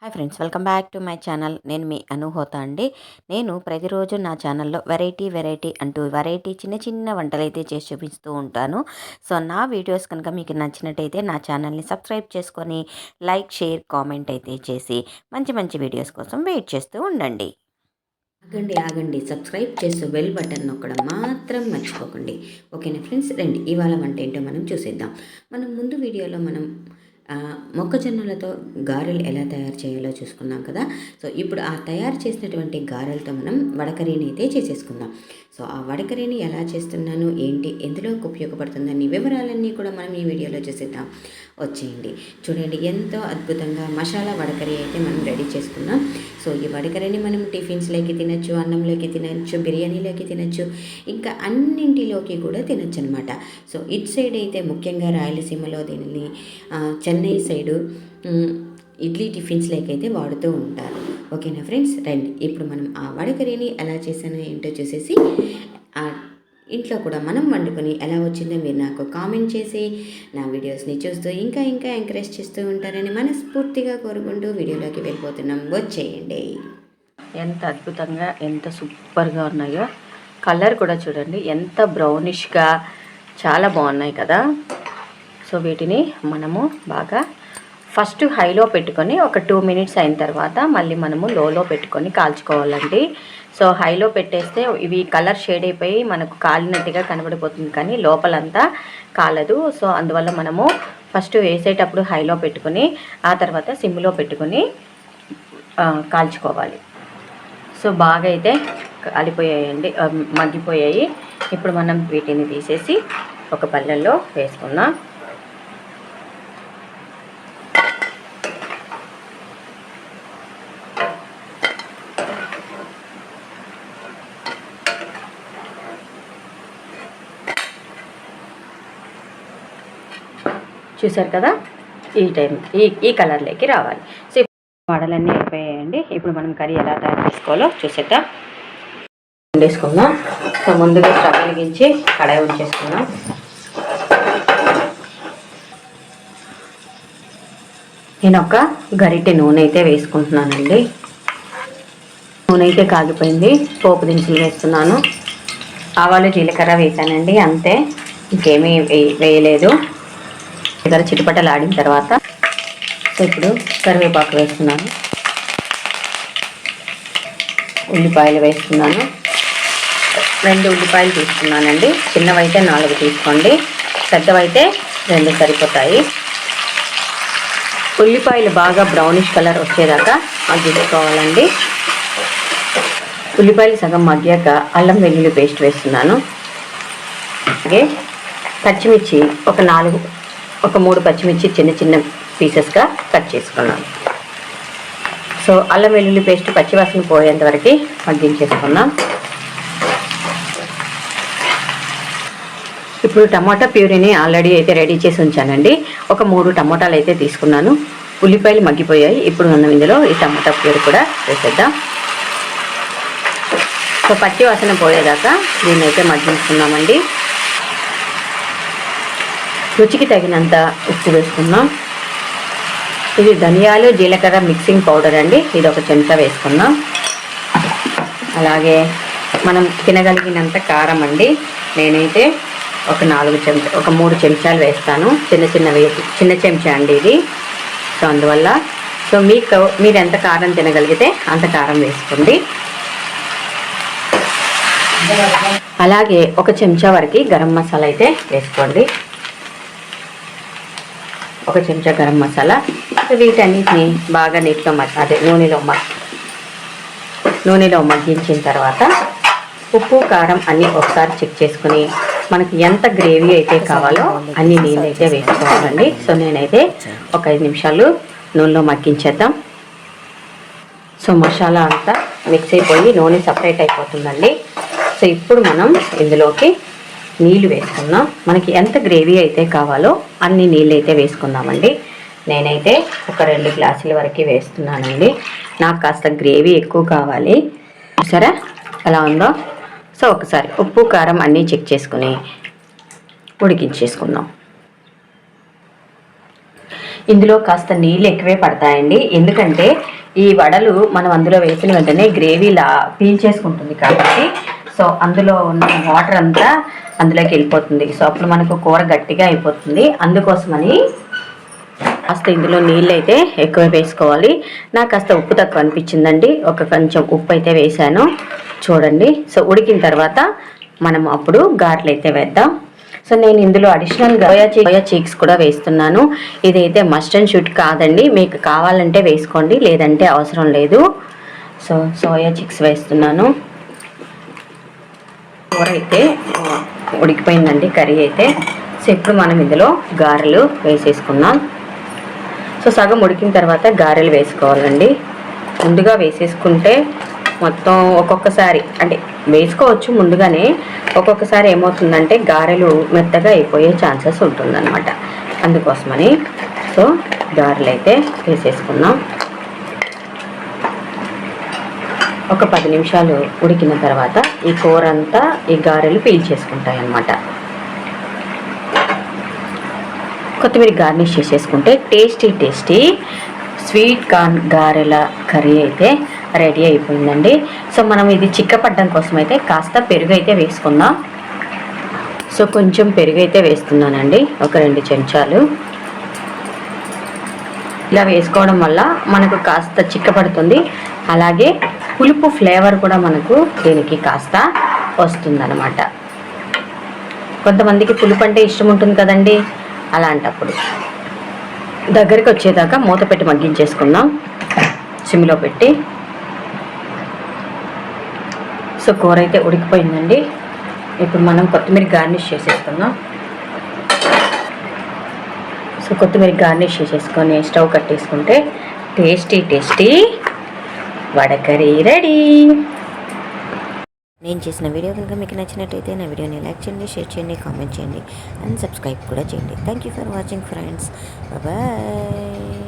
Hi friends, welcome back to my channel. నేను మీ అనుహోత అండి. నేను ప్రతిరోజు నా ఛానల్లో వెరైటీ అంటూ చిన్న చిన్న వంటలు అయితే చేసి చూపిస్తూ ఉంటాను. సో నా వీడియోస్ కనుక మీకు నచ్చినట్టయితే నా ఛానల్ని సబ్స్క్రైబ్ చేసుకొని లైక్, షేర్, కామెంట్ అయితే చేసి మంచి మంచి వీడియోస్ కోసం వెయిట్ చేస్తూ ఉండండి. ఆగండి సబ్స్క్రైబ్ చేస్తూ బెల్ బటన్ నొక్కడం మాత్రం మర్చిపోకండి. ఓకేనా ఫ్రెండ్స్, రండి ఇవాళ వంట ఏంటో మనం చూసేద్దాం. ముందు వీడియోలో మొక్కజొన్నలతో గారెలు ఎలా తయారు చేయాలో చూసుకున్నాం కదా. సో ఇప్పుడు ఆ తయారు చేసినటువంటి గారెలతో మనం వడకరీని అయితే చేసేసుకుందాం. సో ఆ వడకరీని ఎలా చేస్తున్నాను, ఏంటి, ఎందులోకి ఉపయోగపడుతుందని వివరాలన్నీ కూడా మనం ఈ వీడియోలో చూసేద్దాం. వచ్చేయండి, చూడండి ఎంతో అద్భుతంగా మసాలా వడకరీ అయితే మనం రెడీ చేసుకున్నాం. సో ఈ వడకరీని మనం టిఫిన్స్లోకి తినచ్చు, అన్నంలోకి తినచ్చు, బిర్యానీలోకి తినచ్చు, ఇంకా అన్నింటిలోకి కూడా తినచ్చు అనమాట. సో ఇటు సైడ్ అయితే ముఖ్యంగా రాయలసీమలో దీనిని చెన్నై సైడు ఇడ్లీ టిఫిన్స్లోకి అయితే వాడుతూ ఉంటారు. ఓకేనా ఫ్రెండ్స్, రండి ఇప్పుడు మనం ఆ వడకరీని ఎలా చేశానో ఏంటో చూసేసి ఇంట్లో కూడా మనం వండుకొని ఎలా వచ్చిందో మీరు నాకు కామెంట్ చేసి నా వీడియోస్ని చూస్తూ ఇంకా ఎంకరేజ్ చేస్తూ ఉంటారని మనస్ఫూర్తిగా కోరుకుంటూ వీడియోలోకి వెళ్ళిపోతున్నాం. వచ్చేయండి. ఎంత అద్భుతంగా, ఎంత సూపర్గా ఉన్నాయో. కలర్ కూడా చూడండి ఎంత బ్రౌనిష్గా, చాలా బాగున్నాయి కదా. సో వీటిని మనము బాగా ఫస్ట్ హైలో పెట్టుకొని ఒక 2 మినిట్స్ అయిన తర్వాత మళ్ళీ మనము లోలో పెట్టుకొని కాల్చుకోవాలండి. సో హైలో పెట్టేస్తే ఇవి కలర్ షేడ్ అయిపోయి మనకు కాలినట్టుగా కనబడిపోతుంది, కానీ లోపలంతా కాలదు. సో అందువల్ల మనము ఫస్ట్ వేసేటప్పుడు హైలో పెట్టుకొని ఆ తర్వాత సిమ్లో పెట్టుకొని కాల్చుకోవాలి. సో బాగా అయితే కాలిపోయాయండి, మగ్గిపోయాయి. ఇప్పుడు మనం వీటిని తీసేసి ఒక పళ్ళెల్లో వేసుకుందాం. చూసారు కదా, ఈ కలర్లోకి రావాలి. సో వడలన్నీ అయిపోయాయండి. ఇప్పుడు మనం కర్రీ ఎలా తయారు చేసుకోవాలో చూసేద్దాం. వండేసుకుందాం. సో ముందుగా స్టవ్ వెలిగించి కడాయి ఉంచేసుకుందాం. నేను ఒక గరిటె నూనె అయితే వేసుకుంటున్నానండి. నూనె అయితే కాగిపోయింది. పోపు దినుసులు వేస్తున్నాను. ఆవాలు, జీలకర్ర వేసానండి, అంతే, ఇంకేమీ వేయలేదు. దగ్గర చిటపటలు ఆడిన తర్వాత ఇప్పుడు కరివేపాకు వేస్తున్నాను, ఉల్లిపాయలు వేస్తున్నాను. 2 ఉల్లిపాయలు తీసుకున్నానండి. చిన్నవైతే 4 తీసుకోండి, పెద్దవైతే 2 సరిపోతాయి. ఉల్లిపాయలు బాగా బ్రౌనిష్ కలర్ వచ్చేదాకా మగ్గించుకోవాలండి. ఉల్లిపాయలు సగం మగ్గాక అల్లం వెల్లుల్లి పేస్ట్ వేస్తున్నాను. అలాగే పచ్చిమిర్చి ఒక 3 పచ్చిమిర్చి చిన్న చిన్న పీసెస్గా కట్ చేసుకున్నాను. సో అల్లం వెల్లుల్లి పేస్ట్ పచ్చివాసన పోయేంత వరకు మగ్గించేసుకున్నాం. ఇప్పుడు టమాటా ప్యూరీని ఆల్రెడీ అయితే రెడీ చేసి ఉంచానండి. ఒక 3 టమాటాలు అయితే తీసుకున్నాను. ఉల్లిపాయలు మగ్గిపోయాయి. ఇప్పుడు మనం ఇందులో ఈ టమాటా ప్యూరీ కూడా వేసేద్దాం. సో పచ్చి వాసన పోయేదాకా దీన్ని అయితే మగ్గించుకున్నామండి. రుచికి తగినంత ఉప్పు వేసుకున్నాం. ఇది ధనియాలు, జీలకర్ర మిక్సింగ్ పౌడర్ అండి, ఇది 1 చెంచా వేసుకున్నాం. అలాగే మనం తినగలిగినంత కారం అండి, నేనైతే ఒక 3 చెంచాలు వేస్తాను. చిన్న చెంచా అండి ఇది. సో అందువల్ల మీరు ఎంత కారం తినగలిగితే అంత కారం వేసుకోండి. అలాగే 1 చెంచా వరకు గరం మసాలా అయితే వేసుకోండి. 1 చెంచా గరం మసాలా. వీటన్నిటిని బాగా నూనెలో మగ్గించిన తర్వాత ఉప్పు, కారం అన్నీ ఒకసారి చెక్ చేసుకుని మనకి ఎంత గ్రేవీ అయితే కావాలో అన్ని నీళ్ళు అయితే వేసుకోవాలండి. సో నేనైతే ఒక 5 నిమిషాలు నూనెలో మగ్గించేద్దాం. సో మసాలా అంతా మిక్స్ అయిపోయి నూనె సపరేట్ అయిపోతుందండి. సో ఇప్పుడు మనం ఇందులోకి నీళ్ళు వేసుకుందాం. మనకి ఎంత గ్రేవీ అయితే కావాలో అన్ని నీళ్ళు అయితే వేసుకుందామండి. నేనైతే ఒక 2 గ్లాసుల వరకు వేస్తున్నానండి. నాకు కాస్త గ్రేవీ ఎక్కువ కావాలి. సరే ఎలా ఉందో. సో ఒకసారి ఉప్పు, కారం అన్నీ చెక్ చేసుకుని ఉడికించేసుకుందాం. ఇందులో కాస్త నీళ్ళు ఎక్కువే పడతాయండి, ఎందుకంటే ఈ వడలు మనం అందులో వేసిన వెంటనే గ్రేవీలా పీల్చేసుకుంటుంది కాబట్టి. సో అందులో ఉన్న వాటర్ అంతా అందులోకి వెళ్ళిపోతుంది. సో అప్పుడు మనకు కూర గట్టిగా అయిపోతుంది. అందుకోసమని కాస్త ఇందులో నీళ్ళు అయితే ఎక్కువ వేసుకోవాలి. నాకు కాస్త ఉప్పు తక్కువ అనిపించిందండి, కొంచెం ఉప్పు అయితే వేసాను చూడండి. సో ఉడికిన తర్వాత మనం అప్పుడు గారెలు అయితే వేద్దాం. సో నేను ఇందులో అడిషనల్గా సోయా చీక్స్ కూడా వేస్తున్నాను. ఇదైతే మస్ట్ అండ్ షుడ్ కాదండి, మీకు కావాలంటే వేసుకోండి, లేదంటే అవసరం లేదు. సో సోయా చీక్స్ వేస్తున్నాను. కూర అయితే ఉడికిపోయిందండి, కర్రీ అయితే. సో ఇప్పుడు మనం ఇందులో గారెలు వేసేసుకున్నాం. సో సగం ఉడికిన తర్వాత గారెలు వేసుకోవాలండి. ముందుగా వేసేసుకుంటే మొత్తం ఒక్కొక్కసారి అంటే వేసుకోవచ్చు ముందుగానే, ఒక్కొక్కసారి ఏమవుతుందంటే గారెలు మెత్తగా అయిపోయే ఛాన్సెస్ ఉంటుందన్నమాట. అందుకోసమని సో గారెలు అయితే వేసేసుకున్నాం. ఒక 10 నిమిషాలు ఉడికిన తర్వాత ఈ కూర అంతా ఈ గారెలు పీల్చేసుకుంటాయి అన్నమాట. కొత్తిమీర గార్నిష్ చేసేసుకుంటే టేస్టీ స్వీట్ కార్న్ గారెల కర్రీ అయితే రెడీ అయిపోయిందండి. సో మనం ఇది చిక్కపడ్డం కోసం అయితే కాస్త పెరుగు అయితే వేసుకుందాం. సో కొంచెం పెరుగు అయితే వేస్తున్నానండి, ఒక 2 చెంచాలు. ఇలా వేసుకోవడం వల్ల మనకు కాస్త చిక్కపడుతుంది, అలాగే పులుపు ఫ్లేవర్ కూడా మనకు దీనికి కాస్త వస్తుందన్నమాట. కొంతమందికి పులుపు అంటే ఇష్టం ఉంటుంది కదండి, అలాంటప్పుడు దగ్గరికి వచ్చేదాకా మూత పెట్టి మగ్గించేసుకుందాం సిమ్లో పెట్టి. సో కూర అయితే ఉడికిపోయిందండి. ఇప్పుడు మనం కొత్తిమీర గార్నిష్ చేసేసుకుందాం. సో కొత్తిమీర గార్నిష్ చేసేసుకొని స్టవ్ కట్టేసుకుంటే టేస్టీ వడ కర్రీ రెడీ. నేను చేసిన వీడియో కనుక మీకు నచ్చినట్టయితే నా వీడియోని లైక్ చేయండి, షేర్ చేయండి, కామెంట్ చేయండి అండ్ సబ్స్క్రైబ్ కూడా చేయండి. Thank you for watching friends. Bye.